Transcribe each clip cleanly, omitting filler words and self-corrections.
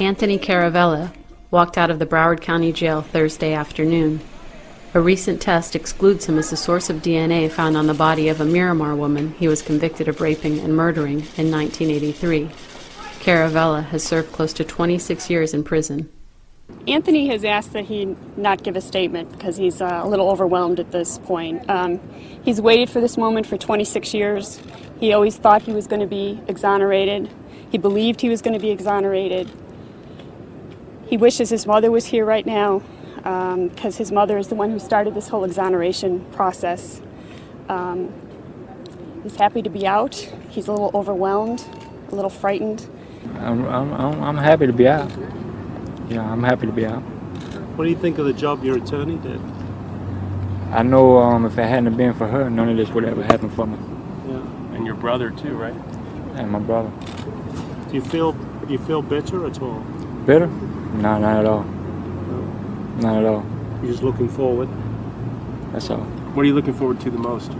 Anthony Caravella walked out of the Broward County Jail Thursday afternoon. A recent test excludes him as a source of DNA found on the body of a Miramar woman he was convicted of raping and murdering in 1983. Caravella has served close to 26 years in prison. Anthony has asked that he not give a statement because he's a little overwhelmed at this point. He's waited for this moment for 26 years. He always thought he was going to be exonerated. He believed he was going to be exonerated. He wishes his mother was here right now because his mother is the one who started this whole exoneration process. He's happy to be out. He's a little overwhelmed, a little frightened. I'm happy to be out. Yeah, I'm happy to be out. What do you think of the job your attorney did? I know if it hadn't been for her, none of this would ever happen for me. Yeah. And your brother too, right? And my brother. Do you feel bitter at all? Bitter? No, not at all. Not at all. You're just looking forward? That's all. What are you looking forward to the most?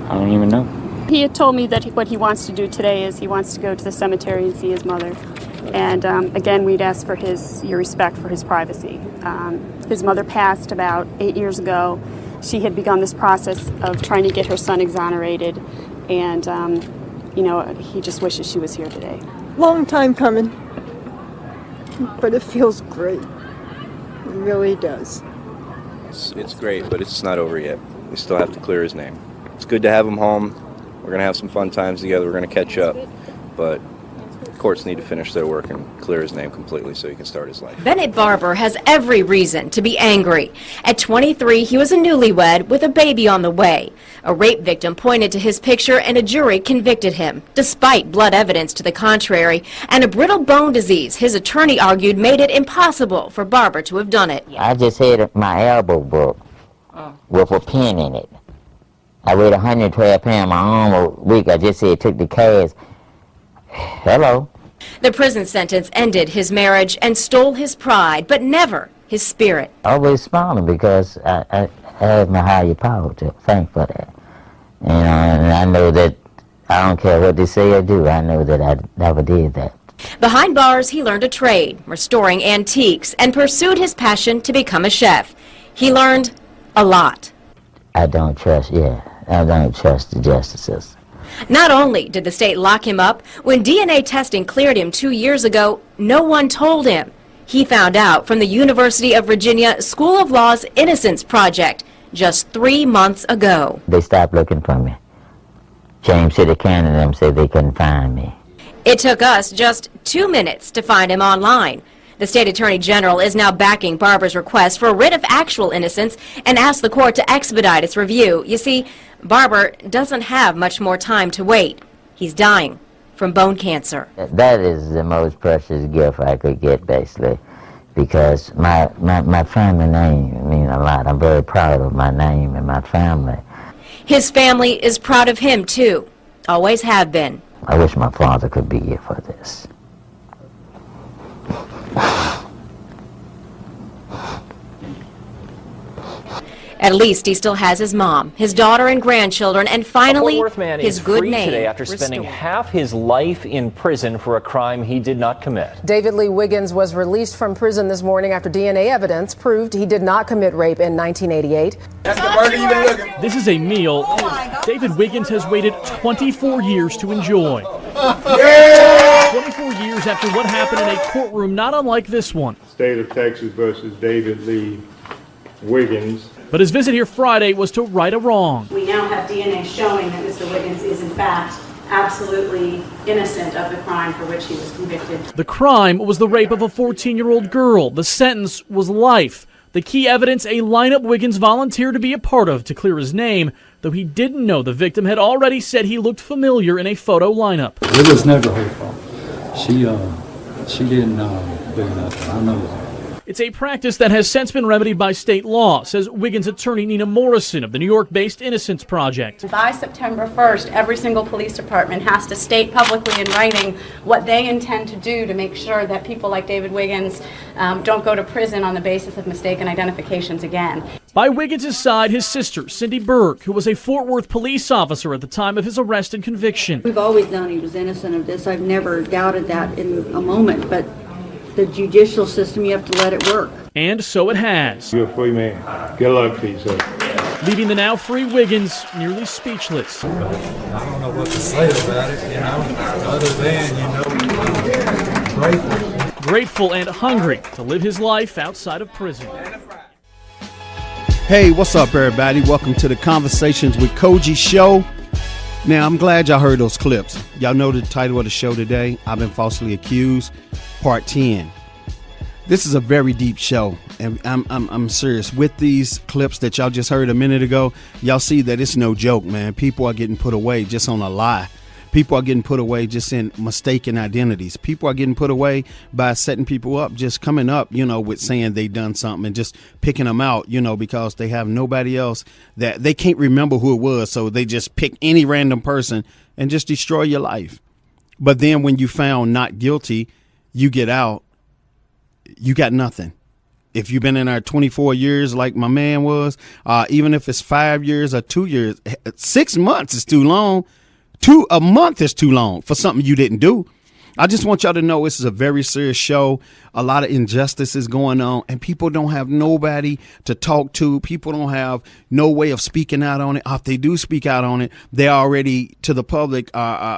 I don't even know. He had told me that what he wants to do today is he wants to go to the cemetery and see his mother. And again, we'd ask for your respect for his privacy. His mother passed about 8 years ago. She had begun this process of trying to get her son exonerated. And, he just wishes she was here today. Long time coming, but it feels great. It really does. It's great, but it's not over yet. We still have to clear his name. It's good to have him home. We're going to have some fun times together. We're going to catch up, but courts need to finish their work and clear his name completely so he can start his life. Bennett Barber has every reason to be angry. At 23, he was a newlywed with a baby on the way. A rape victim pointed to his picture and a jury convicted him, despite blood evidence to the contrary, and a brittle bone disease his attorney argued made it impossible for Barber to have done it. I just had my elbow broke with a pin in it. I weighed 112 pounds, my arm was weak. I just said took the cast. Hello. The prison sentence ended his marriage and stole his pride, but never his spirit. Always smiling because I have my higher power to thank for that. And I know that I don't care what they say or do. I know that I never did that. Behind bars, he learned a trade, restoring antiques, and pursued his passion to become a chef. He learned a lot. I don't trust the justice system. Not only did the state lock him up, when DNA testing cleared him 2 years ago, no one told him. He found out from the University of Virginia School of Law's Innocence Project just 3 months ago. They stopped looking for me. James City County and them said they couldn't find me. It took us just 2 minutes to find him online. The state attorney general is now backing Barber's request for a writ of actual innocence and asked the court to expedite its review. You see, Barber doesn't have much more time to wait. He's dying from bone cancer. That is the most precious gift I could get, basically, because my family name means a lot. I'm very proud of my name and my family. His family is proud of him, too. Always have been. I wish my father could be here for this. At least he still has his mom, his daughter and grandchildren, and finally, a Fort Worth man his is good free name today after spending half his life in prison for a crime he did not commit. David Lee Wiggins was released from prison this morning after DNA evidence proved he did not commit rape in 1988. That's the burger you've been looking for. This is a meal David Wiggins has waited 24 years to enjoy. 24 years after what happened in a courtroom not unlike this one. State of Texas versus David Lee Wiggins. But his visit here Friday was to right a wrong. We now have DNA showing that Mr. Wiggins is in fact absolutely innocent of the crime for which he was convicted. The crime was the rape of a 14-year-old girl. The sentence was life. The key evidence, a lineup Wiggins volunteered to be a part of to clear his name, though he didn't know the victim had already said he looked familiar in a photo lineup. It was never her fault. She didn't do nothing. I know that. It's a practice that has since been remedied by state law, says Wiggins attorney Nina Morrison of the New York-based Innocence Project. By September 1st, every single police department has to state publicly in writing what they intend to do to make sure that people like David Wiggins don't go to prison on the basis of mistaken identifications again. By Wiggins' side, his sister, Cindy Berg, who was a Fort Worth police officer at the time of his arrest and conviction. We've always known he was innocent of this. I've never doubted that in a moment, but the judicial system, you have to let it work. And so it has. You're a free man. Get a lot of peace, sir. Leaving the now free Wiggins nearly speechless. I don't know what to say about it, other than, grateful. Grateful and hungry to live his life outside of prison. Hey, what's up, everybody? Welcome to the Conversations with Cogee show. Now, I'm glad y'all heard those clips. Y'all know the title of the show today, I've Been Falsely Accused, Part 10. This is a very deep show, and I'm serious. With these clips that y'all just heard a minute ago, y'all see that it's no joke, man. People are getting put away just on a lie. People are getting put away just in mistaken identities. People are getting put away by setting people up, just coming up, with saying they done something and just picking them out, because they have nobody else that they can't remember who it was. So they just pick any random person and just destroy your life. But then when you found not guilty, you get out, you got nothing. If you've been in there 24 years like my man was, even if it's 5 years or 2 years, 6 months is too long. A month is too long for something you didn't do. I just want y'all to know this is a very serious show. A lot of injustices going on, and people don't have nobody to talk to. People don't have no way of speaking out on it. If they do speak out on it, they already, to the public,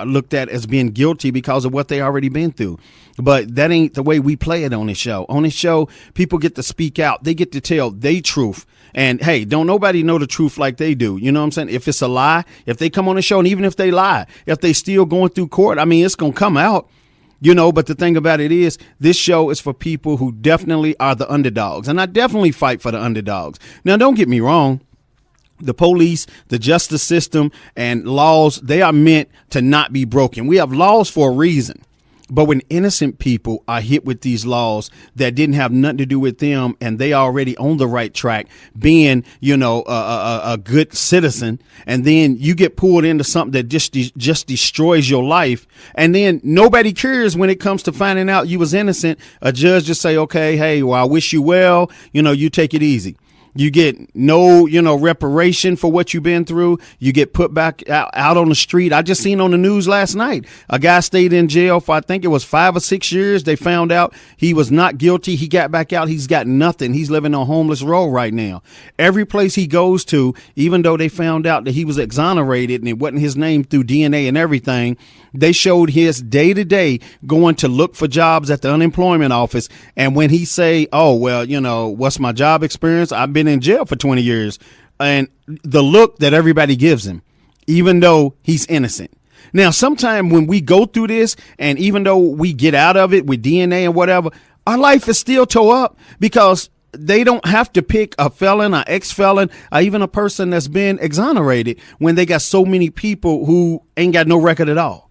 looked at as being guilty because of what they already been through. But that ain't the way we play it on this show. On this show, people get to speak out. They get to tell their truth. And hey, don't nobody know the truth like they do. You know what I'm saying? If it's a lie, if they come on the show, and even if they lie, if they still going through court, it's going to come out. But the thing about it is, this show is for people who definitely are the underdogs. And I definitely fight for the underdogs. Now, don't get me wrong. The police, the justice system, and laws, they are meant to not be broken. We have laws for a reason. But when innocent people are hit with these laws that didn't have nothing to do with them, and they already on the right track, being, a good citizen, and then you get pulled into something that just destroys your life, and then nobody cares when it comes to finding out you was innocent. A judge just say, okay, hey, well, I wish you well, you take it easy. You get no, reparation for what you've been through. You get put back out on the street. I just seen on the news last night, a guy stayed in jail for, I think it was 5 or 6 years. They found out he was not guilty. He got back out. He's got nothing. He's living on homeless row right now. Every place he goes to, even though they found out that he was exonerated and it wasn't his name through DNA and everything, they showed his day to day going to look for jobs at the unemployment office. And when he say, oh, well, what's my job experience? I've been in jail for 20 years. And the look that everybody gives him, even though he's innocent. Now, sometime when we go through this, and even though we get out of it with DNA and whatever, our life is still tore up because they don't have to pick a felon, or ex-felon, or even a person that's been exonerated when they got so many people who ain't got no record at all.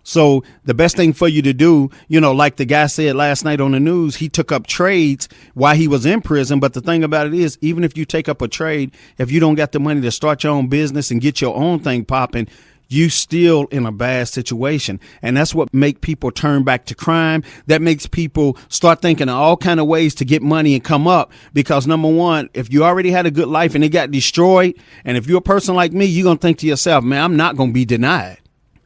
So the best thing for you to do, like the guy said last night on the news, he took up trades while he was in prison. But the thing about it is, even if you take up a trade, if you don't got the money to start your own business and get your own thing popping, you still in a bad situation. And that's what make people turn back to crime. That makes people start thinking of all kind of ways to get money and come up. Because number one, if you already had a good life and it got destroyed, and if you're a person like me, you're going to think to yourself, man, I'm not going to be denied.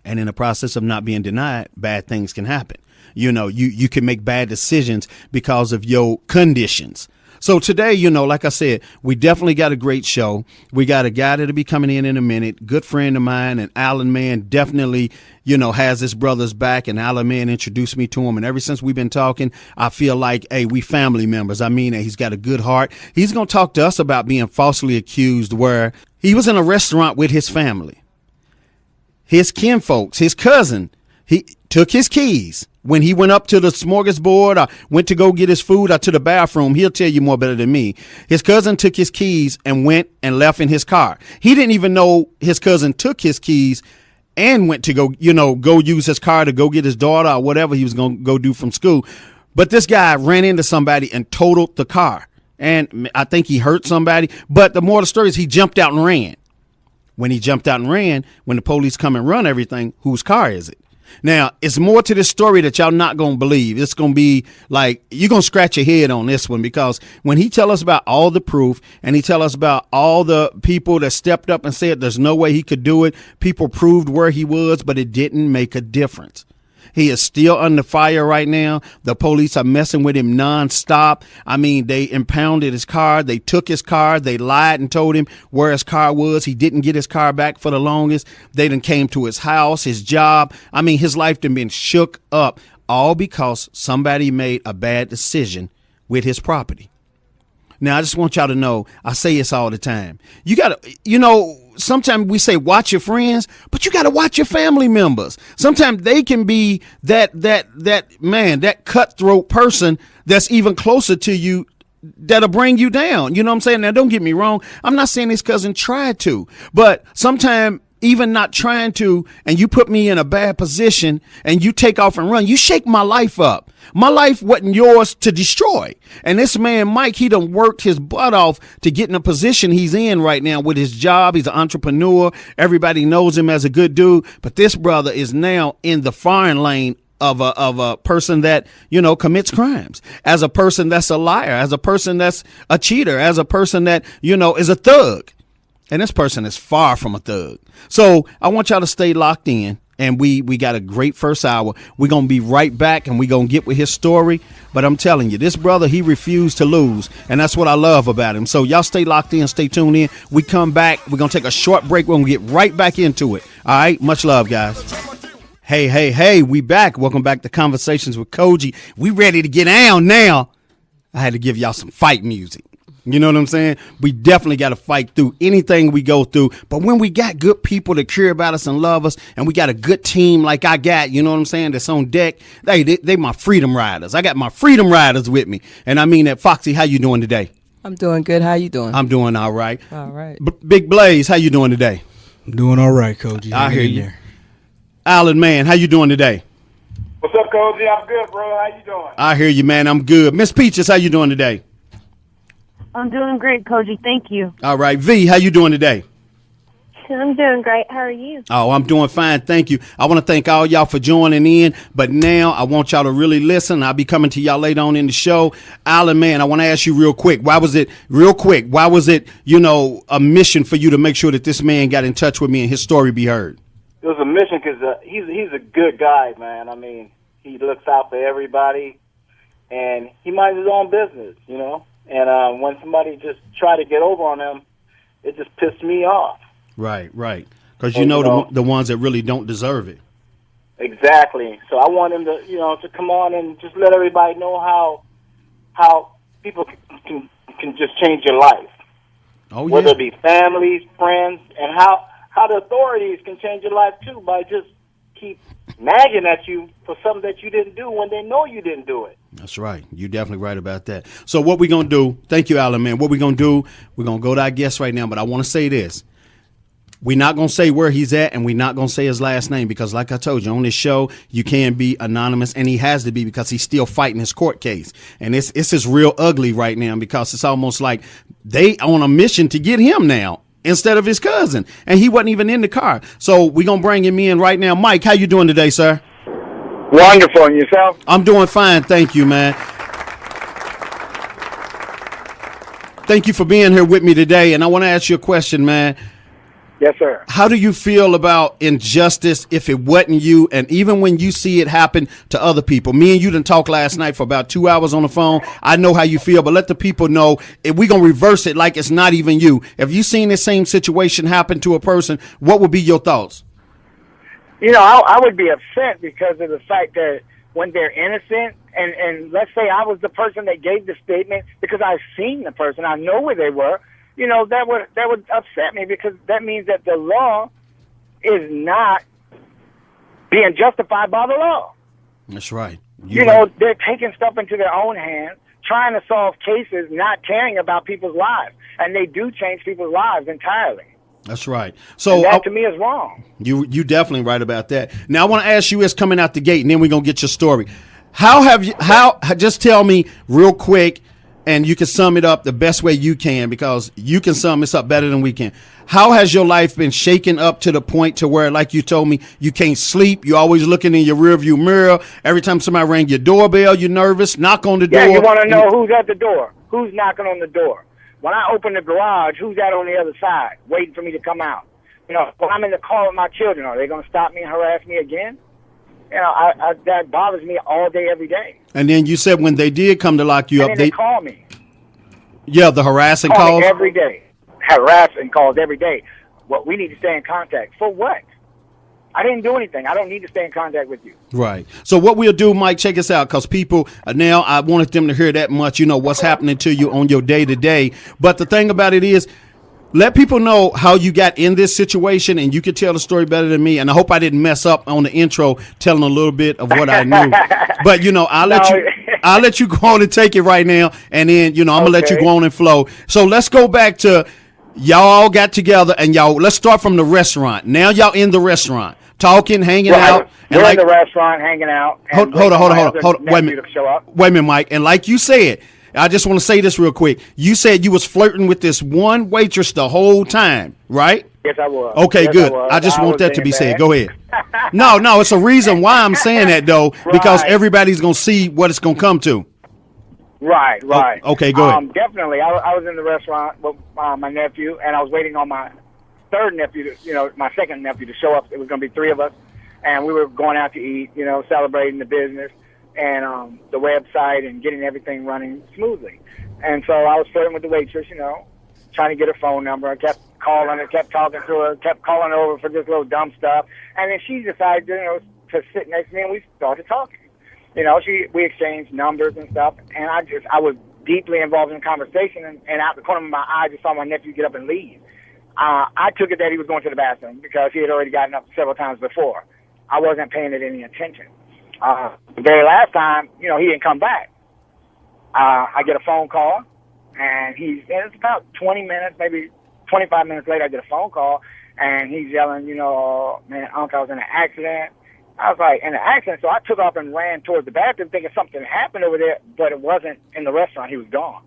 And in the process of not being denied, bad things can happen. You can make bad decisions because of your conditions. So today, like I said, we definitely got a great show. We got a guy that'll be coming in a minute. Good friend of mine, and Alan Man definitely, has his brother's back. And Alan Man introduced me to him. And ever since we've been talking, I feel like, hey, we family members. He's got a good heart. He's going to talk to us about being falsely accused, where he was in a restaurant with his family. His kinfolks, his cousin, he took his keys when he went up to the smorgasbord or went to go get his food or to the bathroom. He'll tell you more better than me. His cousin took his keys and went and left in his car. He didn't even know his cousin took his keys and went to go use his car to go get his daughter or whatever he was going to go do from school. But this guy ran into somebody and totaled the car. And I think he hurt somebody. But the moral of the story is he jumped out and ran. When he jumped out and ran, when the police come and run everything, whose car is it? Now, it's more to this story that y'all not going to believe. It's going to be like, you're going to scratch your head on this one, because when he tell us about all the proof and he tell us about all the people that stepped up and said there's no way he could do it, people proved where he was, but it didn't make a difference. He is still under fire right now. The police are messing with him nonstop. I mean, they impounded his car. They took his car. They lied and told him where his car was. He didn't get his car back for the longest. They done came to his house, his job. I mean, his life done been shook up, all because somebody made a bad decision with his property. Now, I just want y'all to know, I say this all the time. You got to, sometimes we say watch your friends, but you got to watch your family members. Sometimes they can be that cutthroat person that's even closer to you that'll bring you down. You know what I'm saying? Now, don't get me wrong. I'm not saying his cousin tried to, but sometimes even not trying to, and you put me in a bad position and you take off and run, you shake my life up. My life wasn't yours to destroy. And this man, Mike, he done worked his butt off to get in a position he's in right now with his job. He's an entrepreneur. Everybody knows him as a good dude. But this brother is now in the foreign lane of a person that, commits crimes, as a person that's a liar, as a person that's a cheater, as a person that, is a thug. And this person is far from a thug. So I want y'all to stay locked in. And we got a great first hour. We're going to be right back, and we're going to get with his story. But I'm telling you, this brother, he refused to lose. And that's what I love about him. So y'all stay locked in, stay tuned in. We come back. We're going to take a short break. We're going to get right back into it. All right. Much love, guys. Hey, we back. Welcome back to Conversations with Cogee. We ready to get down now. I had to give y'all some fight music. You know what I'm saying? We definitely got to fight through anything we go through. But when we got good people that care about us and love us, and we got a good team like I got, you know what I'm saying, that's on deck, they my freedom riders. I got my freedom riders with me. And I mean that. Foxy, how you doing today? I'm doing good. How you doing? I'm doing all right. All right. Big Blaze, how you doing today? I'm doing all right, Cogee. I hear you. Alan, man, how you doing today? What's up, Cogee? I'm good, bro. How you doing? I hear you, man. I'm good. Miss Peaches, how you doing today? I'm doing great, Cogee. Thank you. All right. V, how you doing today? I'm doing great. How are you? Oh, I'm doing fine. Thank you. I want to thank all y'all for joining in. But now I want y'all to really listen. I'll be coming to y'all later on in the show. Alan, man, I want to ask you real quick. Why was it a mission for you to make sure that this man got in touch with me and his story be heard? It was a mission because he's a good guy, man. I mean, he looks out for everybody, and he minds his own business, And when somebody just tried to get over on him, it just pissed me off. Right. Because the ones that really don't deserve it. Exactly. So I want him to come on and just let everybody know how people can just change your life. Oh, yeah. Whether it be families, friends, and how the authorities can change your life too by just keep nagging at you for something that you didn't do when they know you didn't do it. That's right. You're definitely right about that. So what we're going to do, thank you, Alan, man. What we're going to do, we're going to go to our guest right now, but I want to say this. We're not going to say where he's at, and we're not going to say his last name because, like I told you, on this show, you can be anonymous, and he has to be because he's still fighting his court case. And it's just real ugly right now because it's almost like they on a mission to get him now instead of his cousin, and he wasn't even in the car. So we're going to bring him in right now. Mike, how you doing today, sir? Wonderful. And yourself? I'm doing fine. Thank you, man. Thank you for being here with me today. And I want to ask you a question, man. Yes, sir. How do you feel about injustice if it wasn't you? And even when you see it happen to other people, me and you done talked last night for about 2 hours on the phone. I know how you feel, but let the people know if we're going to reverse it like it's not even you. If you seen the same situation happen to a person, what would be your thoughts? I would be upset because of the fact that when they're innocent, and let's say I was the person that gave the statement because I've seen the person, I know where they were, that would upset me because that means that the law is not being justified by the law. That's right. They're taking stuff into their own hands, trying to solve cases, not caring about people's lives. And they do change people's lives entirely. That's right. So and that to me is wrong. You definitely right about that. Now I want to ask you, as coming out the gate, and then we're gonna get your story. Just tell me real quick, and you can sum it up the best way you can, because you can sum this up better than we can. How has your life been shaken up to the point to where, like you told me, you can't sleep? You're always looking in your rearview mirror. Every time somebody rang your doorbell, you're nervous. Knock on the door. Yeah, you want to know who's at the door, who's knocking on the door. When I open the garage, who's out on the other side, waiting for me to come out? You know, when I'm in the car with my children, are they going to stop me and harass me again? You know, that bothers me all day, every day. And then you said when they did come to lock you And up, then they call me. Yeah, the harassing Call calls. me every day. Harassing calls every day. Well, we need to stay in contact. For what? I didn't do anything. I don't need to stay in contact with you. Right. So what we'll do, Mike, check us out, because people now, I wanted them to hear that much, you know, what's happening to you on your day to day. But the thing about it is, let people know how you got in this situation, and you can tell the story better than me. And I hope I didn't mess up on the intro telling a little bit of what I knew. But, you know, I'll let you go on and take it right now. And then, you know, I'm going to let you go on and flow. So let's go back to y'all all got together, and let's start from the restaurant. Now y'all in the restaurant, talking, hanging out. And we're in the restaurant, hanging out. Hold on. Wait a minute, Mike. And like you said, I just want to say this real quick. You said you was flirting with this one waitress the whole time, right? Yes, I was. Okay, Yes, good. I I just want that to be bad. said. Go ahead. No, it's a reason why I'm saying that, though, because everybody's going to see what it's going to come to. Right. Okay, go ahead. Definitely. I was in the restaurant with my nephew, and I was waiting on my third nephew, my second nephew to show up. It was going to be three of us, and we were going out to eat, celebrating the business and the website and getting everything running smoothly. And so I was flirting with the waitress, trying to get her phone number. I kept calling her, kept talking to her, kept calling her over for this little dumb stuff. And then she decided, to sit next to me, and we started talking. We exchanged numbers and stuff, and I was deeply involved in the conversation, and out the corner of my eye, I just saw my nephew get up and leave. I took it that he was going to the bathroom because he had already gotten up several times before. I wasn't paying it any attention. The very last time, he didn't come back. I get a phone call, and it's about 20 minutes, maybe 25 minutes later, I get a phone call, and he's yelling, man, Uncle, I was in an accident. I was like, in an accident? So I took off and ran towards the bathroom thinking something happened over there, but it wasn't in the restaurant. He was gone.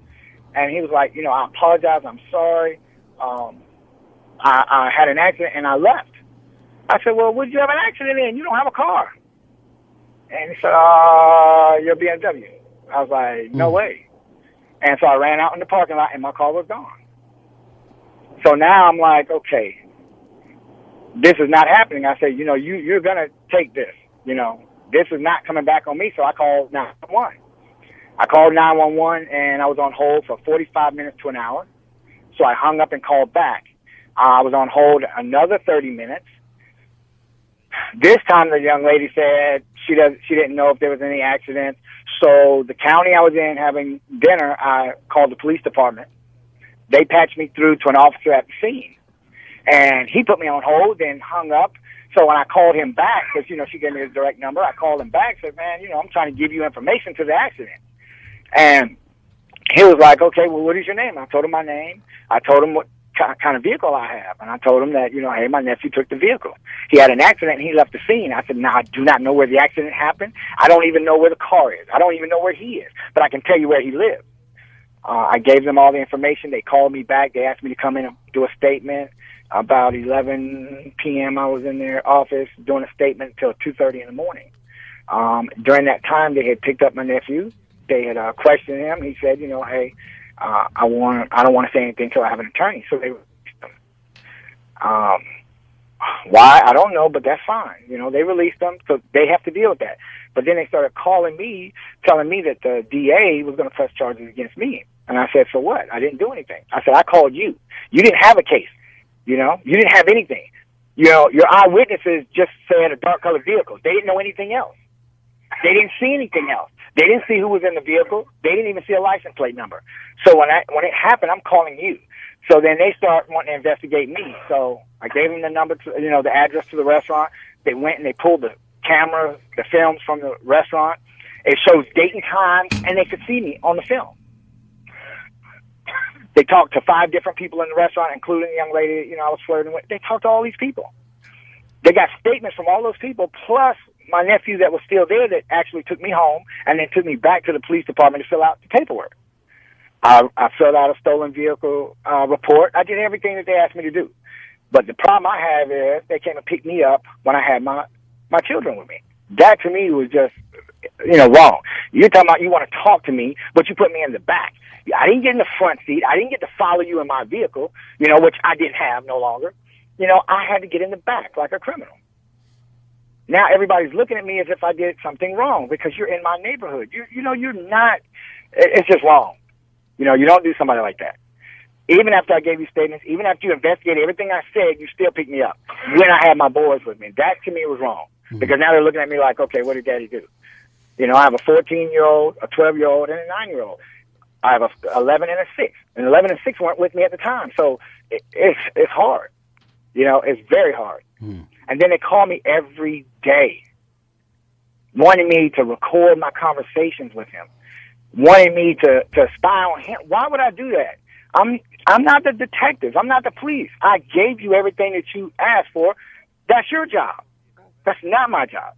And he was like, I apologize. I'm sorry. I had an accident, and I left. I said, well, what did you have an accident in? You don't have a car. And he said, your BMW. I was like, no way. And so I ran out in the parking lot, and my car was gone. So now I'm like, okay, this is not happening. I said, you're going to take this. This is not coming back on me. So I called 911. I called 911, and I was on hold for 45 minutes to an hour. So I hung up and called back. I was on hold another 30 minutes. This time the young lady said she didn't know if there was any accidents. So the county I was in having dinner, I called the police department. They patched me through to an officer at the scene. And he put me on hold, then hung up. So when I called him back, because, she gave me his direct number, I called him back, said, man, I'm trying to give you information to the accident. And he was like, okay, well, what is your name? I told him my name. I told him what kind of vehicle I have. And I told him that, hey, my nephew took the vehicle. He had an accident, and he left the scene. I said, no, I do not know where the accident happened. I don't even know where the car is. I don't even know where he is. But I can tell you where he lives. I gave them all the information. They called me back. They asked me to come in and do a statement. About 11 p.m., I was in their office doing a statement until 2:30 in the morning. During that time, they had picked up my nephew. They had questioned him. He said, hey, I don't want to say anything until I have an attorney. So they released him. Why? I don't know, but that's fine. They released him, so they have to deal with that. But then they started calling me, telling me that the DA was going to press charges against me. And I said, for what? I didn't do anything. I said, I called you. You didn't have a case. You didn't have anything. Your eyewitnesses just said a dark-colored vehicle. They didn't know anything else. They didn't see anything else. They didn't see who was in the vehicle. They didn't even see a license plate number. So when it happened, I'm calling you. So then they start wanting to investigate me. So I gave them the number to, the address to the restaurant. They went and they pulled the camera, the films from the restaurant. It shows date and time, and they could see me on the film. They talked to 5 different people in the restaurant, including the young lady, I was flirting with. They talked to all these people. They got statements from all those people, plus my nephew that was still there that actually took me home and then took me back to the police department to fill out the paperwork. I filled out a stolen vehicle report. I did everything that they asked me to do. But the problem I have is they came and picked me up when I had my children with me. That to me was just, wrong. You're talking about you want to talk to me, but you put me in the back. I didn't get in the front seat. I didn't get to follow you in my vehicle, which I didn't have no longer. I had to get in the back like a criminal. Now everybody's looking at me as if I did something wrong because you're in my neighborhood. You're not. It's just wrong. You don't do somebody like that. Even after I gave you statements, even after you investigated everything I said, you still picked me up when I had my boys with me. That to me was wrong because now they're looking at me like, okay, what did Daddy do? I have a 14-year-old, a 12-year-old, and a 9-year-old. I have a 11 and a 6, and 11 and 6 weren't with me at the time, so it's hard. It's very hard. And then they call me every day, wanting me to record my conversations with him, wanting me to spy on him. Why would I do that? I'm not the detective. I'm not the police. I gave you everything that you asked for. That's your job. That's not my job.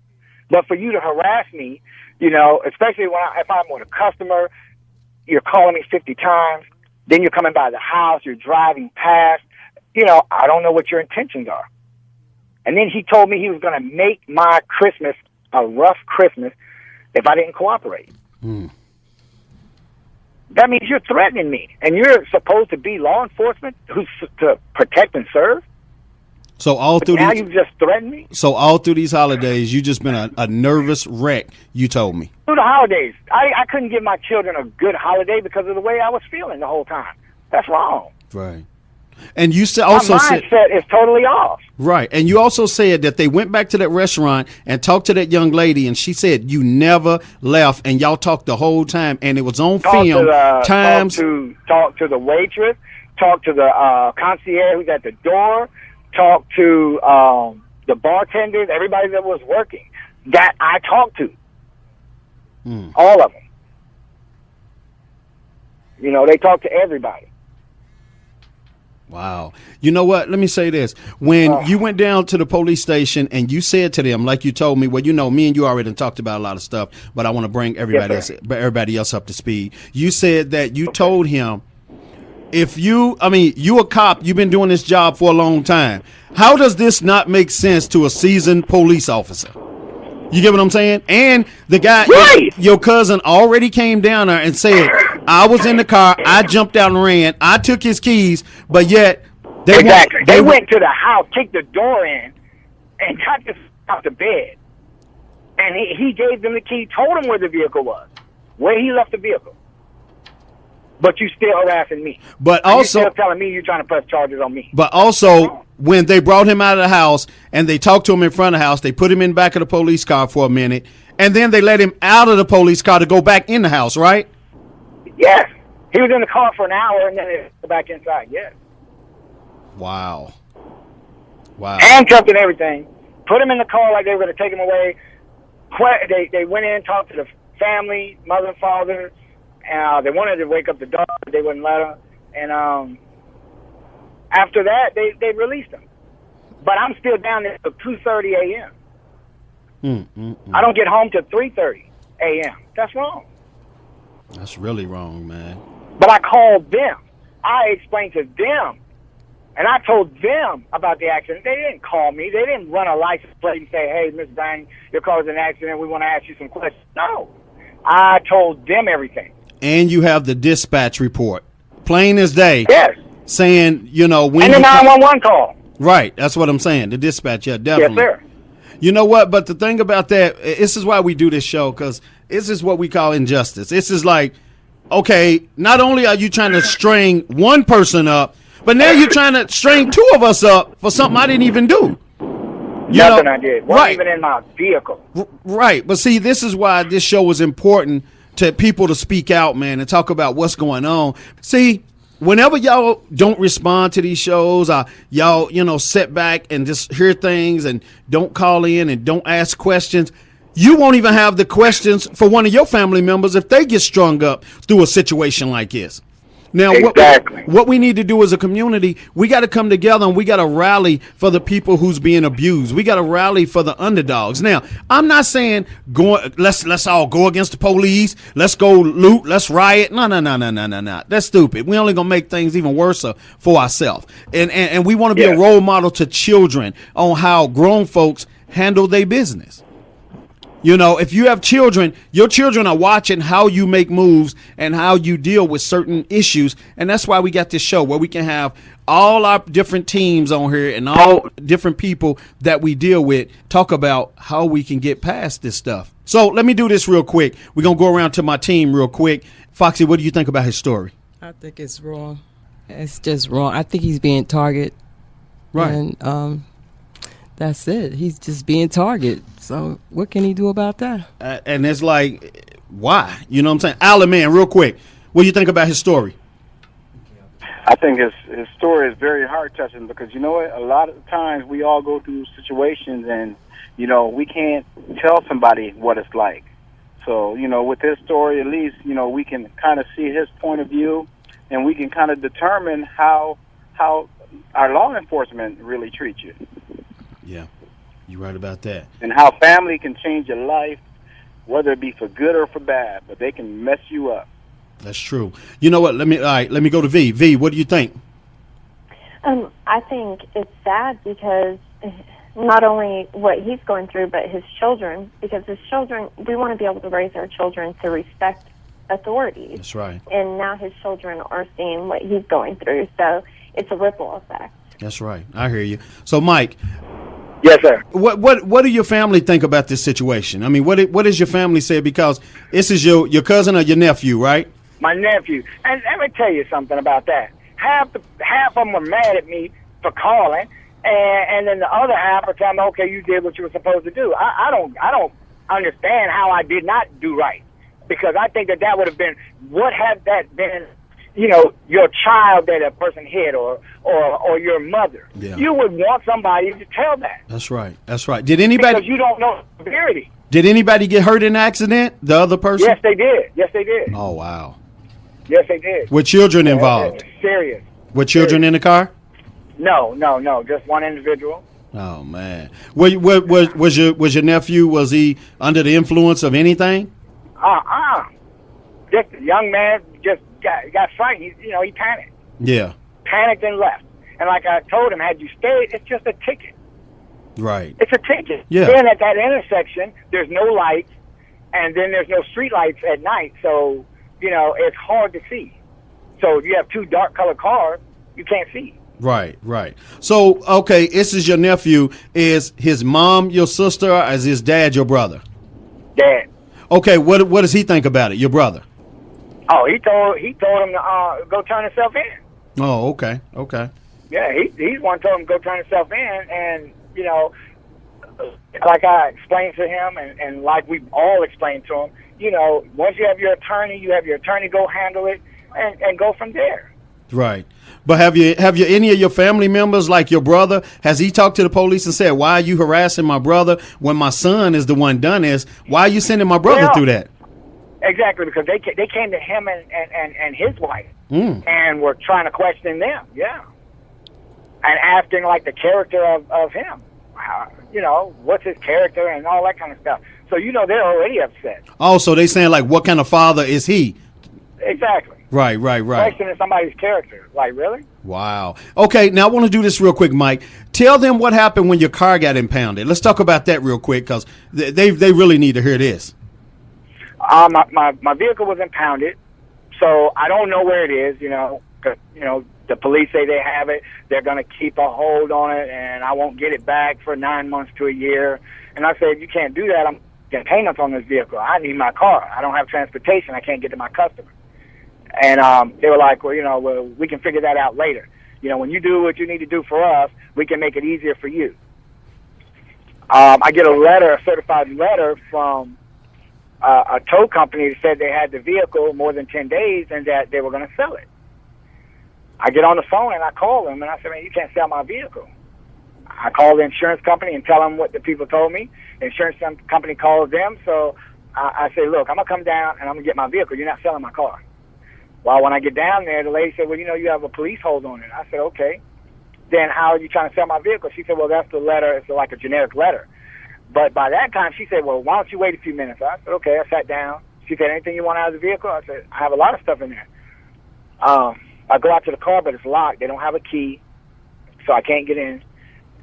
But for you to harass me, especially if I'm with a customer, you're calling me 50 times, then you're coming by the house, you're driving past, I don't know what your intentions are. And then he told me he was going to make my Christmas a rough Christmas if I didn't cooperate. That means you're threatening me, and you're supposed to be law enforcement who's to protect and serve. So now you've just threatened me. So all through these holidays, you just been a nervous wreck. You told me through the holidays, I couldn't give my children a good holiday because of the way I was feeling the whole time. That's wrong. Right. And you also said my mindset is totally off. Right. And you also said that they went back to that restaurant and talked to that young lady, and she said you never left, and y'all talked the whole time, and it was on film. Talk to the waitress, talk to the concierge who's at the door, talk to the bartenders, everybody that was working that I talked to. All of them. They talked to everybody. Wow. You know what? Let me say this. When you went down to the police station and you said to them, like you told me, well, me and you already talked about a lot of stuff, but I want to bring everybody else up to speed. You said that you told him, you a cop, you've been doing this job for a long time. How does this not make sense to a seasoned police officer? You get what I'm saying? And the guy, your cousin already came down there and said, I was in the car, I jumped out and ran, I took his keys, but yet they went to the house, kicked the door in, and got this out the bed. And he gave them the key, told them where the vehicle was, where he left the vehicle. But you still harassing me. But also, you're still telling me you're trying to press charges on me. But also, when they brought him out of the house and they talked to him in front of the house, they put him in the back of the police car for a minute, and then they let him out of the police car to go back in the house, right? Yes. He was in the car for an hour, and then they go back inside, yes. Wow. Handcuffed and everything. Put him in the car like they were going to take him away. They went in, talked to the family, mother and father. They wanted to wake up the dog, but they wouldn't let her. And after that, they released him. But I'm still down there till 2:30 a.m. I don't get home till 3:30 a.m. That's wrong. That's really wrong, man. But I called them. I explained to them. And I told them about the accident. They didn't call me. They didn't run a license plate and say, hey, Miss Bang, you're causing an accident. We want to ask you some questions. No. I told them everything. And you have the dispatch report, plain as day. Yes. Saying, when and the 911 call. Right. That's what I'm saying. The dispatch, yeah, definitely. Yes, sir. You know what? But the thing about that, this is why we do this show, because this is what we call injustice. This is like, okay, not only are you trying to string one person up, but now you're trying to string two of us up for something I didn't even do. Nothing I did. Wasn't even in my vehicle. Right. But see, this is why this show is important to people to speak out, man, and talk about what's going on. See, whenever y'all don't respond to these shows, y'all, sit back and just hear things and don't call in and don't ask questions, you won't even have the questions for one of your family members if they get strung up through a situation like this. Now, what we need to do as a community, we got to come together and we got to rally for the people who's being abused. We got to rally for the underdogs. Now, I'm not saying let's all go against the police. Let's go loot. Let's riot. No. That's stupid. We only gonna make things even worse for ourselves. And we want to be a role model to children on how grown folks handle their business. You know, if you have children, your children are watching how you make moves and how you deal with certain issues. And that's why we got this show where we can have all our different teams on here and all different people that we deal with talk about how we can get past this stuff. So let me do this real quick. We're going to go around to my team real quick. Foxy, what do you think about his story? I think it's wrong. It's just wrong. I think he's being targeted. Right. And that's it. He's just being targeted. So what can he do about that? And it's like, why? You know what I'm saying? Alan, man, real quick, what do you think about his story? I think his story is very heart-touching because, you know what, a lot of times we all go through situations and, you know, we can't tell somebody what it's like. So, you know, with his story, at least, you know, we can kind of see his point of view and we can kind of determine how our law enforcement really treats you. Yeah, you're right about that. And how family can change your life, whether it be for good or for bad, but they can mess you up. That's true. You know what? Let me go to V. V, what do you think? I think it's sad because not only what he's going through, but his children, because his children, we want to be able to raise our children to respect authorities. That's right. And now his children are seeing what he's going through, so it's a ripple effect. That's right. I hear you. So, Mike. Yes, sir. What do your family think about this situation? I mean, what does your family say? Because this is your cousin or your nephew, right? My nephew. And let me tell you something about that. Half of them were mad at me for calling, and then the other half are telling me, okay, you did what you were supposed to do. I don't understand how I did not do right, because I think that would have been, what had that been, you know, your child that a person hit or your mother. Yeah. You would want somebody to tell that. That's right. That's right. Did anybody? Because you don't know the severity. Did anybody get hurt in the accident? The other person? Yes, they did. Yes, they did. Oh, wow. Yes, they did. Were children involved? Serious. Were children in the car? No. Just one individual. Oh, man. Was your nephew, was he under the influence of anything? Just a young man just got frightened. He panicked. Yeah. Panicked and left. And like I told him, had you stayed, it's just a ticket. Right. It's a ticket. Yeah. Then at that intersection, there's no lights, and then there's no street lights at night, so, it's hard to see. So if you have two dark-colored cars, you can't see. Right. So, okay, this is your nephew. Is his mom your sister, or is his dad your brother? Dad. Okay, what does he think about it, your brother? Oh, he told him to go turn himself in. Oh, okay. Yeah, he's one told him to go turn himself in, and, like I explained to him, and like we've all explained to him, once you have your attorney go handle it, and go from there. Right. But have you any of your family members, like your brother, has he talked to the police and said, why are you harassing my brother when my son is the one done this? Why are you sending my brother through that? Exactly, because they came to him and his wife and were trying to question them, yeah. And asking like the character of him. What's his character and all that kind of stuff. So, they're already upset. Oh, so they saying like, what kind of father is he? Exactly. Right. Questioning somebody's character. Like, really? Wow. Okay, now I want to do this real quick, Mike. Tell them what happened when your car got impounded. Let's talk about that real quick, because they really need to hear this. My vehicle was impounded, so I don't know where it is, because, the police say they have it. They're going to keep a hold on it, and I won't get it back for 9 months to a year. And I said, you can't do that. I'm getting payments on this vehicle. I need my car. I don't have transportation. I can't get to my customer. And they were like, well, we can figure that out later. When you do what you need to do for us, we can make it easier for you. I get a certified letter from a tow company that said they had the vehicle more than 10 days and that they were going to sell it. I get on the phone and I call them and I said, man, you can't sell my vehicle. I call the insurance company and tell them what the people told me. The insurance company calls them, so I say, look, I'm going to come down and I'm going to get my vehicle. You're not selling my car. Well, when I get down there, the lady said, well, you have a police hold on it. I said, okay. Then how are you trying to sell my vehicle? She said, well, that's the letter. It's like a generic letter. But by that time, she said, well, why don't you wait a few minutes? I said, okay. I sat down. She said, anything you want out of the vehicle? I said, I have a lot of stuff in there. I go out to the car, but it's locked. They don't have a key, so I can't get in.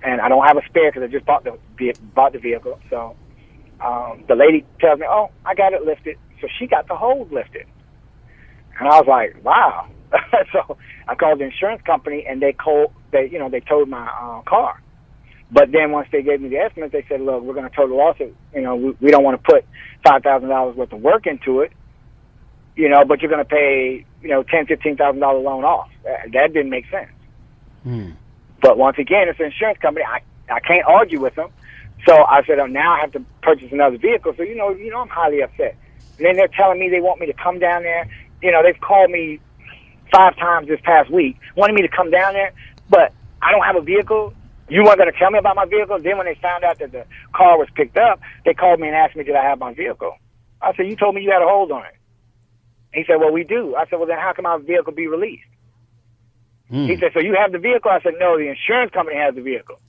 And I don't have a spare because I just bought the vehicle. So the lady tells me, oh, I got it lifted. So she got the hold lifted. And I was like, wow. So I called the insurance company, and they towed my car. But then once they gave me the estimate, they said, look, we're going to tow the lawsuit. We don't want to put $5,000 worth of work into it, but you're going to pay, $10,000, $15,000 loan off. That didn't make sense. But once again, it's an insurance company. I can't argue with them. So I said, now I have to purchase another vehicle. So, I'm highly upset. And then they're telling me they want me to come down there. They've called me 5 times this past week, wanting me to come down there, but I don't have a vehicle. You weren't going to tell me about my vehicle. Then when they found out that the car was picked up, they called me and asked me, did I have my vehicle? I said, you told me you had a hold on it. He said, well, we do. I said, well, then how can my vehicle be released? He said, so you have the vehicle? I said, no, the insurance company has the vehicle.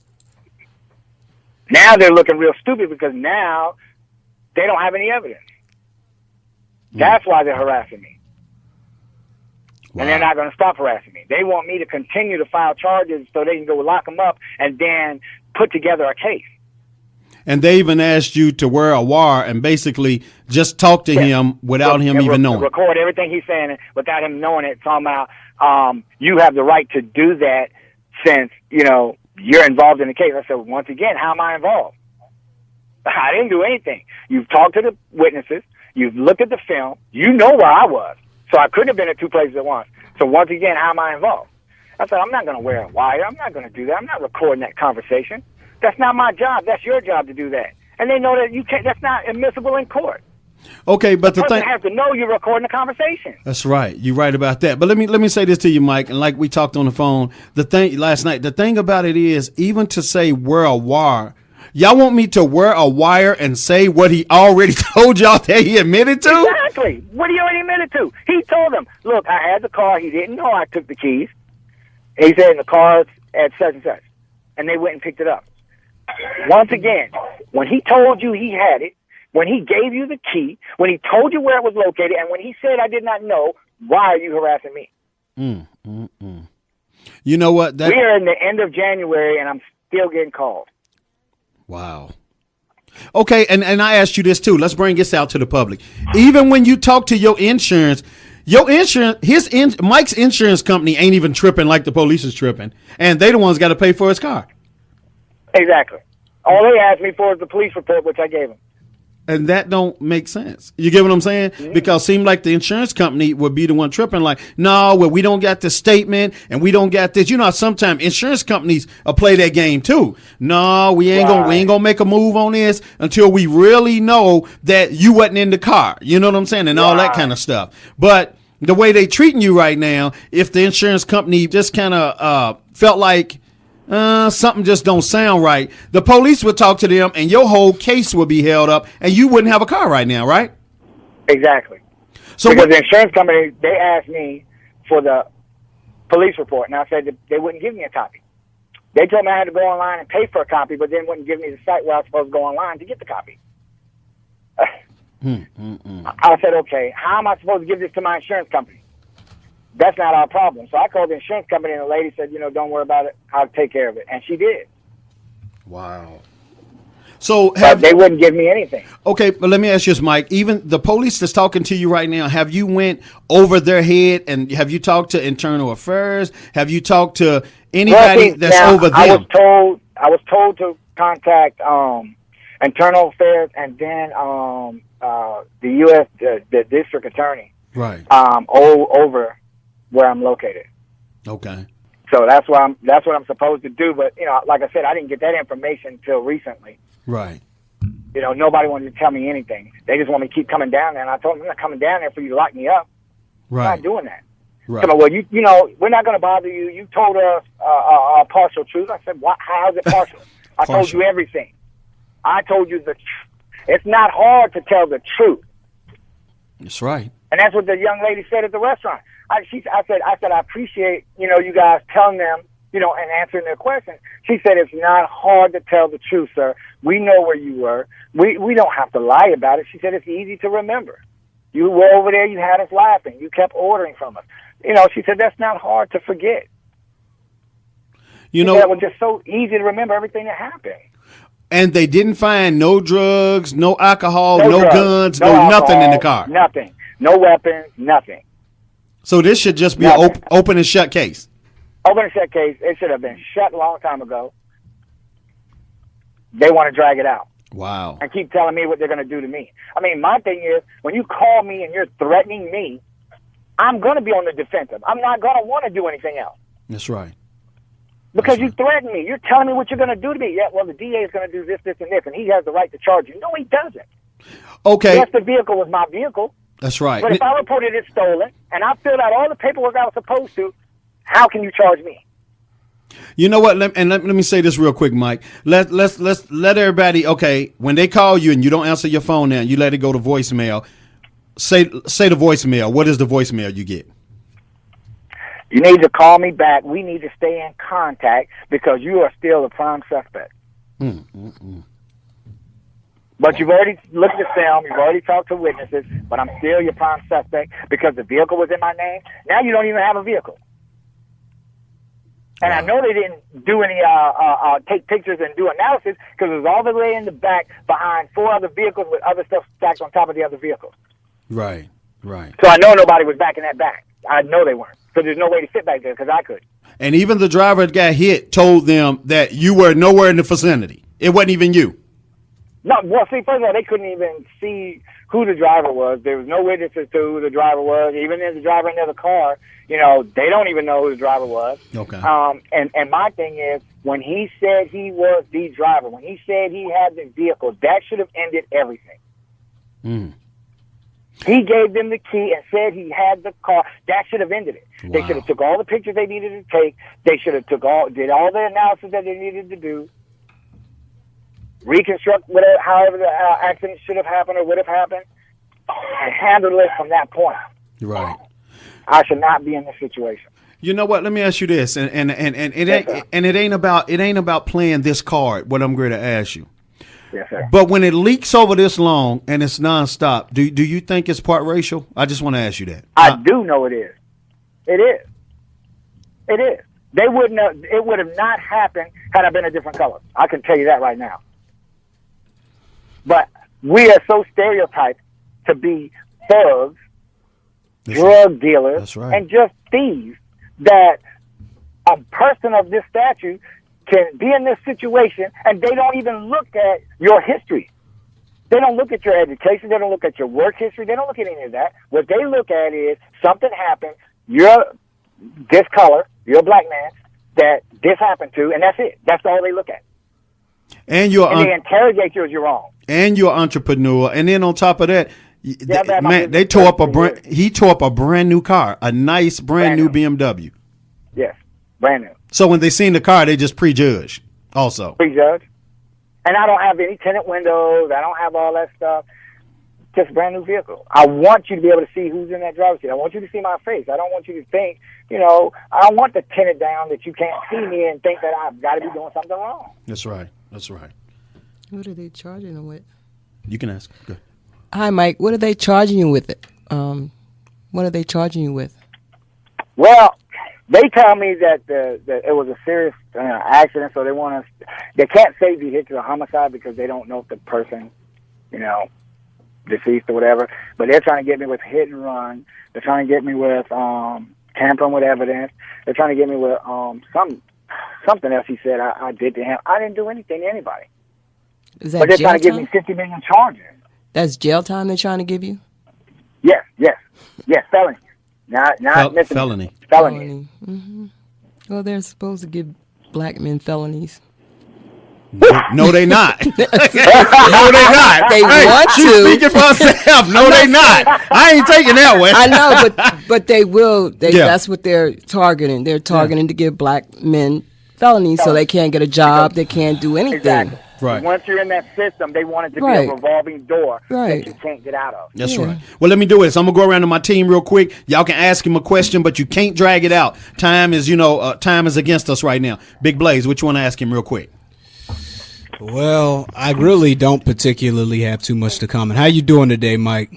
Now they're looking real stupid because now they don't have any evidence. That's why they're harassing me. Wow. And they're not going to stop harassing me. They want me to continue to file charges so they can go lock them up and then put together a case. And they even asked you to wear a wire and basically just talk to him without him even knowing. Record everything he's saying without him knowing it. Talking about you have the right to do that since, you're involved in the case. I said, once again, how am I involved? I didn't do anything. You've talked to the witnesses. You've looked at the film. You know where I was. So I couldn't have been at 2 places at once. So once again, how am I involved? I said, I'm not going to wear a wire. I'm not going to do that. I'm not recording that conversation. That's not my job. That's your job to do that. And they know that you can't. That's not admissible in court. Okay, but the thing has to know you're recording the conversation. That's right. You're right about that. But let me say this to you, Mike. And like we talked on the phone, the thing last night. The thing about it is, even to say wear a wire. Y'all want me to wear a wire and say what he already told y'all that he admitted to? Exactly. What he already admitted to. He told them, look, I had the car. He didn't know I took the keys. He said the car's at such and such. And they went and picked it up. Once again, when he told you he had it, when he gave you the key, when he told you where it was located, and when he said I did not know, why are you harassing me? You know what? We are in the end of January, and I'm still getting called. Wow. Okay, and I asked you this too. Let's bring this out to the public. Even when you talk to your insurance, Mike's insurance company ain't even tripping like the police is tripping, and they the ones got to pay for his car. Exactly. All they asked me for is the police report, which I gave them. And that don't make sense. You get what I'm saying? Mm-hmm. Because it seemed like the insurance company would be the one tripping like, no, well, we don't got the statement and we don't got this. Sometimes insurance companies will play that game too. No, we ain't gonna make a move on this until we really know that you wasn't in the car. You know what I'm saying? And all that kind of stuff. But the way they treating you right now, if the insurance company just kind of felt like something just don't sound right, the police would talk to them and your whole case would be held up and you wouldn't have a car right now, right? Exactly. So because the insurance company, they asked me for the police report, and I said that they wouldn't give me a copy. They told me I had to go online and pay for a copy, but then wouldn't give me the site where I was supposed to go online to get the copy. I said, okay, how am I supposed to give this to my insurance company? That's not our problem. So I called the insurance company, and the lady said, don't worry about it. I'll take care of it. And she did. Wow. So they wouldn't give me anything. Okay, but let me ask you this, Mike. Even the police that's talking to you right now, have you went over their head and have you talked to internal affairs? Have you talked to anybody that's over them? I was told to contact internal affairs and then the U.S. the district attorney. Right. Over where I'm located. Okay. So that's what I'm supposed to do. But like I said, I didn't get that information until recently. Right. Nobody wanted to tell me anything. They just want me to keep coming down there, and I told them I'm not coming down there for you to lock me up. Right. I'm not doing that. Right. Come on, well, we're not going to bother you. You told us a partial truth. I said, how is it partial? I told you everything. I told you the truth. It's not hard to tell the truth. That's right. And that's what the young lady said at the restaurant. I said, I appreciate, you guys telling them, and answering their questions. She said, it's not hard to tell the truth, sir. We know where you were. We don't have to lie about it. She said, it's easy to remember. You were over there. You had us laughing. You kept ordering from us. She said, that's not hard to forget. It was just so easy to remember everything that happened. And they didn't find no drugs, no alcohol, no drugs, guns, alcohol, nothing in the car. Nothing. No weapons, nothing. So this should just be an open and shut case. Open and shut case. It should have been shut a long time ago. They want to drag it out. Wow. And keep telling me what they're going to do to me. I mean, my thing is, when you call me and you're threatening me, I'm going to be on the defensive. I'm not going to want to do anything else. That's right. Because you threaten me. You're telling me what you're going to do to me. Yeah, well, the DA is going to do this, this, and this, and he has the right to charge you. No, he doesn't. Okay. Yes, the vehicle was my vehicle. That's right. But if I reported it stolen, and I filled out all the paperwork I was supposed to, how can you charge me? You know what? Let me say this real quick, Mike. Let's let everybody. Okay, when they call you and you don't answer your phone now, you let it go to voicemail. Say the voicemail. What is the voicemail you get? You need to call me back. We need to stay in contact because you are still a prime suspect. But you've already looked at the film. You've already talked to witnesses. But I'm still your prime suspect because the vehicle was in my name. Now you don't even have a vehicle. And I know they didn't do any take pictures and do analysis because it was all the way in the back behind 4 other vehicles with other stuff stacked on top of the other vehicles. Right, right. So I know nobody was back in that back. I know they weren't. So there's no way to sit back there because I could. And even the driver that got hit told them that you were nowhere in the vicinity. It wasn't even you. No, well, see, first of all, they couldn't even see who the driver was. There was no witnesses to who the driver was. Even if the driver in the other car, they don't even know who the driver was. Okay. And my thing is, when he said he was the driver, when he said he had the vehicle, that should have ended everything. He gave them the key and said he had the car. That should have ended it. Wow. They should have took all the pictures they needed to take. They should have did all the analysis that they needed to do. Reconstruct however the accident should have happened or would have happened, and handle it from that point. Right. I should not be in this situation. You know what? Let me ask you this, and it ain't about playing this card. What I'm going to ask you. Yes, sir. But when it leaks over this long and it's nonstop, do you think it's part racial? I just want to ask you that. I do know it is. It is. It is. They wouldn't have. It would have not happened had I been a different color. I can tell you that right now. But we are so stereotyped to be thugs, drug dealers, and just thieves that a person of this stature can be in this situation and they don't even look at your history. They don't look at your education. They don't look at your work history. They don't look at any of that. What they look at is something happened. You're this color. You're a black man that this happened to, and that's it. That's all they look at. And they interrogate you as you're wrong. And you're an entrepreneur. And then on top of that, they tore up he tore up a brand new car, a nice brand new BMW. Yes, brand new. So when they seen the car, they just prejudged also. Prejudged. And I don't have any tinted windows. I don't have all that stuff. Just a brand new vehicle. I want you to be able to see who's in that driver's seat. I want you to see my face. I don't want you to think, I don't want the tinted down that you can't see me and think that I've got to be doing something wrong. That's right. That's right. What are they charging him with? You can ask. Good. Hi, Mike. What are they charging you with? What are they charging you with? Well, they tell me that it was a serious accident, so they can't say vehicular homicide because they don't know if the person, deceased or whatever. But they're trying to get me with hit and run. They're trying to get me with tampering with evidence. They're trying to get me with something else he said I did to him. I didn't do anything to anybody. Is that but they're jail trying to give time? me 50 million charges. That's jail time they're trying to give you? Yes, felony. Not felony. Felony. Mm-hmm. Well, they're supposed to give black men felonies. No, they not. No, they not. They want she's to. Speaking for herself. No, they not. I ain't taking that way. I know, but they will. That's what they're targeting. They're targeting to give black men felonies so they can't get a job. They can't do anything. Exactly. Right. Once you're in that system, they want it to be Right. a revolving door Right. that you can't get out of. That's right. Well, let me do this. I'm gonna go around to my team real quick. Y'all can ask him a question, but you can't drag it out. Time is, time is against us right now. Big Blaze, what you want to ask him real quick? Well, I really don't particularly have too much to comment. How you doing today, Mike?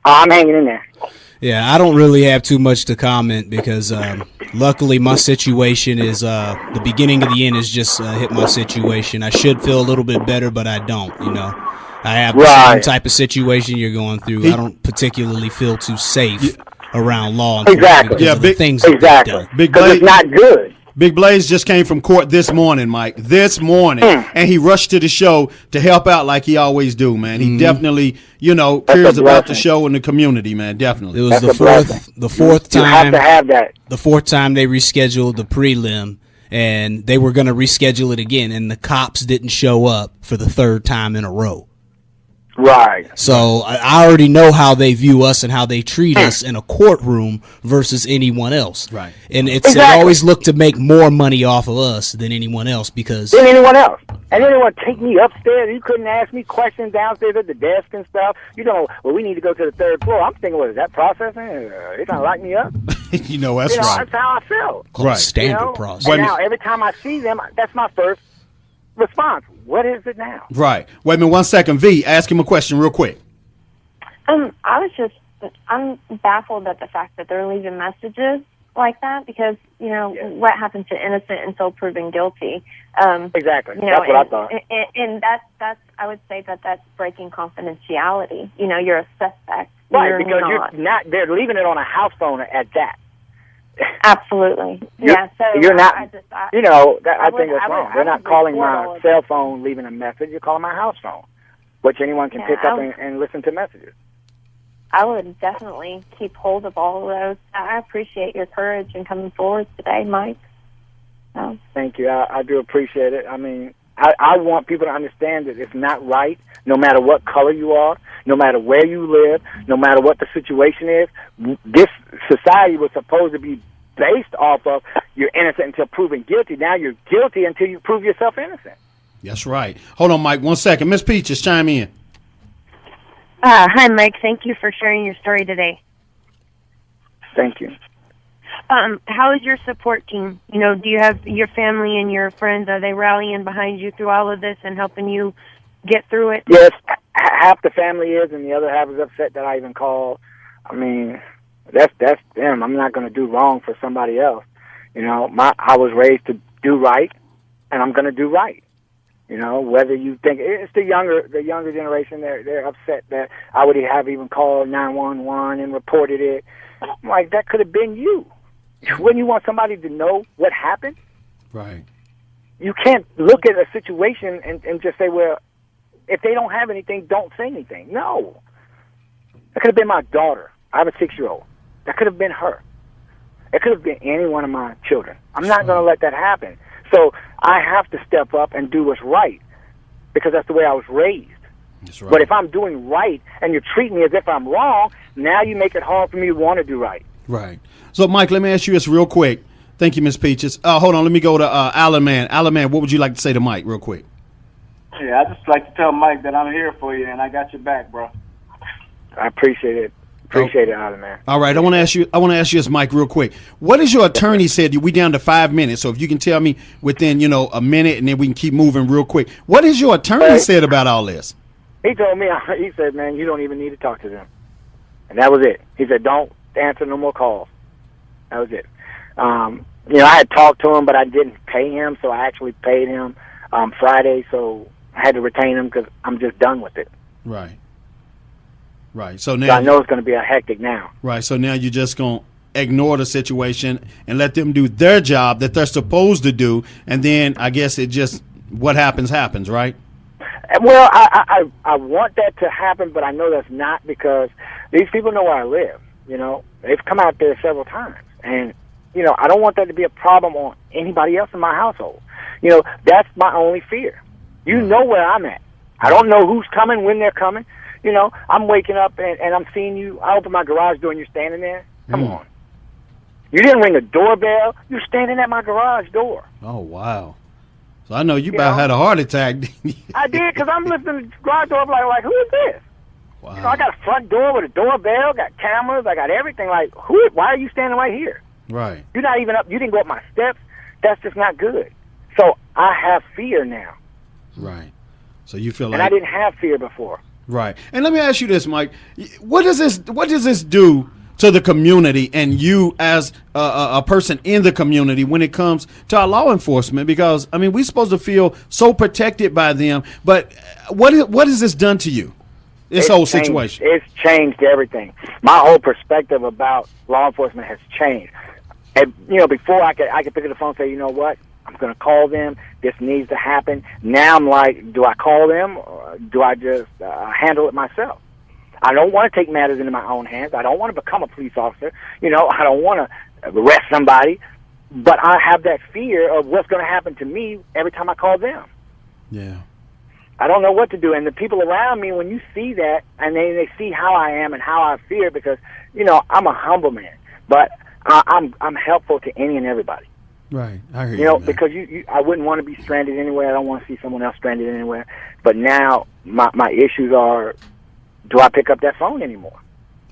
I'm hanging in there. Yeah, I don't really have too much to comment because luckily my situation is the beginning of the end has just hit my situation. I should feel a little bit better, but I don't, I have the same type of situation you're going through. I don't particularly feel too safe around law enforcement because of the things that they've done. Big Blaze, it's not good. Big Blaze just came from court this morning, Mike. This morning, and he rushed to the show to help out like he always do, man. He definitely, cares about the show and the community, man. Definitely. It was the fourth time. You have to have that. The fourth time they rescheduled the prelim, and they were going to reschedule it again, and the cops didn't show up for the third time in a row. Right. So I already know how they view us and how they treat us in a courtroom versus anyone else. Right. And they always look to make more money off of us than anyone else because Than anyone else. And then they want to take me upstairs. You couldn't ask me questions downstairs at the desk and stuff. Well, we need to go to the third floor. I'm thinking, is that processing? They trying to lock me up? That's right. That's how I feel. Right. Standard process. And now every time I see them, that's my first response. What is it now? Right. Wait a minute, 1 second. V, ask him a question real quick. I'm baffled at the fact that they're leaving messages like that because, what happens to innocent until proven guilty? Exactly. That's what I thought. And that's, I would say that's breaking confidentiality. You're a suspect. Right, you're because not. they're leaving it on a house phone at that. Absolutely. Yeah, so you're not. I think that's wrong. They're not calling my cell phone, leaving a message. You're calling my house phone, which anyone can pick up and listen to messages. I would definitely keep hold of all of those. I appreciate your courage in coming forward today, Mike. So. Thank you. I do appreciate it. I mean, I want people to understand that it's not right, no matter what color you are, no matter where you live, no matter what the situation is. This society was supposed to be based off of you're innocent until proven guilty. Now you're guilty until you prove yourself innocent. That's right. Hold on, Mike, 1 second. Miss Peaches, chime in. Hi, Mike. Thank you for sharing your story today. Thank you. How is your support team? Do you have your family and your friends? Are they rallying behind you through all of this and helping you get through it? Yes, half the family is, and the other half is upset that I even called. I mean, that's them. I'm not going to do wrong for somebody else. I was raised to do right, and I'm going to do right. Whether you think it's the younger generation, they're upset that I would have even called 911 and reported it. I'm like, that could have been you. Wouldn't you want somebody to know what happened? Right. You can't look at a situation and just say, well, if they don't have anything, don't say anything. No. That could have been my daughter. I have a 6-year-old. That could have been her. It could have been any one of my children. I'm not going to let that happen. So I have to step up and do what's right because that's the way I was raised. That's right. But if I'm doing right and you're treating me as if I'm wrong, now you make it hard for me to want to do right. Right. So, Mike, let me ask you this real quick. Thank you, Miss Peaches. Hold on. Let me go to Alan Man. Alan Man, what would you like to say to Mike real quick? Yeah, I just like to tell Mike that I'm here for you and I got your back, bro. I appreciate it. Appreciate it, Alan Man. All right. I want to ask you this, Mike, real quick. What is your attorney said? We down to 5 minutes. So if you can tell me within, a minute and then we can keep moving real quick. What is your attorney said about all this? He told me, he said, man, you don't even need to talk to them. And that was it. He said, don't answer no more calls. That was it. I had talked to him, but I didn't pay him, so I actually paid him Friday, so I had to retain him because I'm just done with it. Right. Right. So now I know it's going to be a hectic now. Right. So now you're just going to ignore the situation and let them do their job that they're supposed to do, and then I guess it just what happens, right? Well, I want that to happen, but I know that's not because these people know where I live. They've come out there several times, and I don't want that to be a problem on anybody else in my household. That's my only fear. You know where I'm at. I don't know who's coming, when they're coming. I'm waking up and I'm seeing you. I open my garage door and you're standing there. Come on. You didn't ring a doorbell. You're standing at my garage door. Oh, wow. So I know you about had a heart attack. I did, because I'm listening to the garage door like, who is this? Wow. You know, I got a front door with a doorbell, got cameras, I got everything. Like, why are you standing right here? Right. You're not even up. You didn't go up my steps. That's just not good. So I have fear now. Right. So you feel like... And I didn't have fear before. Right. And let me ask you this, Mike. What does this do to the community and you as a person in the community when it comes to our law enforcement? Because, I mean, we're supposed to feel so protected by them. But what has this done to you, this whole situation? It's changed everything. My whole perspective about law enforcement has changed. And, you know, before I could pick up the phone and say, you know what, I'm going to call them. This needs to happen. Now I'm like, do I call them or do I just handle it myself? I don't want to take matters into my own hands. I don't want to become a police officer. You know, I don't want to arrest somebody. But I have that fear of what's going to happen to me every time I call them. Yeah. I don't know what to do. And the people around me, when you see that and they see how I am and how I fear, because, you know, I'm a humble man. But I'm helpful to any and everybody. Right, I hear you know, man. Because I wouldn't want to be stranded anywhere. I don't want to see someone else stranded anywhere. But now my issues are, do I pick up that phone anymore?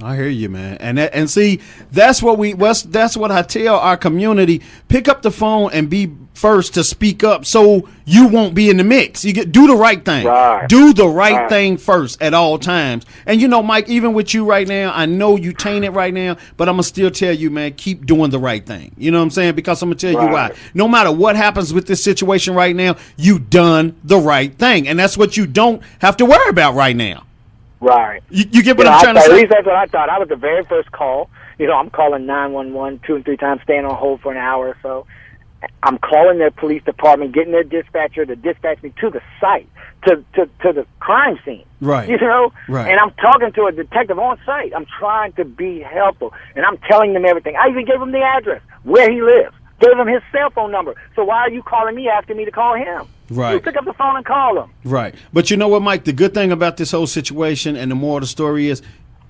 I hear you, man. And see, that's what I tell our community. Pick up the phone and be first to speak up, so you won't be in the mix. Do the right thing. Right. Do the right thing first at all times. And you know, Mike, even with you right now, I know you tainted right now, but I'm gonna still tell you, man, keep doing the right thing. You know what I'm saying? Because I'm gonna tell you why. No matter what happens with this situation right now, you done the right thing, and that's what you don't have to worry about right now. Right. You get what I'm trying to say? At least that's what I thought. I was the very first call. You know, I'm calling 911 2 and 3 times, staying on hold for an hour or so. I'm calling their police department, getting their dispatcher to dispatch me to the site, to the crime scene. Right. You know? Right. And I'm talking to a detective on site. I'm trying to be helpful. And I'm telling them everything. I even gave them the address, where he lives. Gave him his cell phone number. So why are you calling me asking me to call him? Right. You pick up the phone and call him. Right. But you know what, Mike? The good thing about this whole situation and the moral of the story is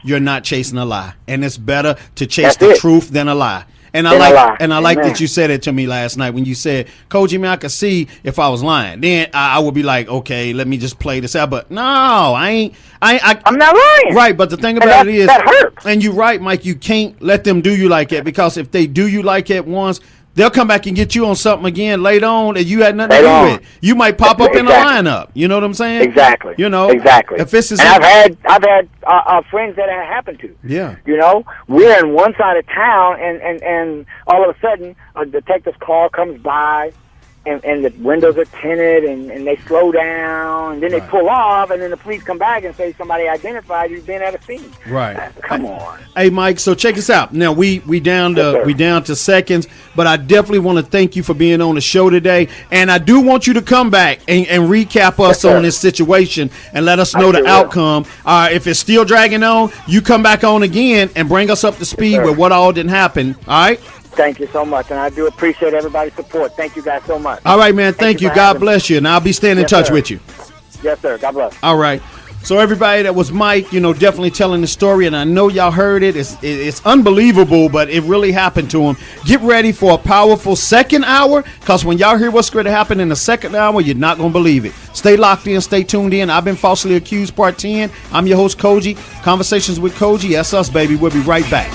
you're not chasing a lie. And it's better to chase the truth than a lie. And I like that you said it to me last night when you said, Cogee, man, I could see if I was lying. Then I would be like, okay, let me just play this out. But no, I'm not lying. Right. But the thing about it is, that hurts. And you're right, Mike, you can't let them do you like that, because if they do you like that once, they'll come back and get you on something again later on that you had nothing to do with. You might pop up in a lineup. You know what I'm saying? Exactly. You know, exactly. If this is, and I've had friends that it happened to. Yeah. You know, we're in one side of town, and all of a sudden a detective's car comes by, and the windows are tinted, and they slow down, and then they pull off, and then the police come back and say somebody identified you've been at a scene. Right. Come on. Hey, Mike. So check us out. Now we down to seconds, but I definitely want to thank you for being on the show today, and I do want you to come back and recap us on this situation and let us know the outcome. If it's still dragging on, you come back on again and bring us up to speed with what all didn't happen. All right. Thank you so much, and I do appreciate everybody's support. Thank you guys so much. All right, man. Thank you. God bless you, and I'll be staying in touch with you. Yes, sir. God bless. All right. So everybody, that was Mike, you know, definitely telling the story, and I know y'all heard it. It's unbelievable, but it really happened to him. Get ready for a powerful second hour, because when y'all hear what's going to happen in the second hour, you're not going to believe it. Stay locked in. Stay tuned in. I've been Falsely Accused Part 10. I'm your host, Cogee. Conversations with Cogee. That's us, baby. We'll be right back.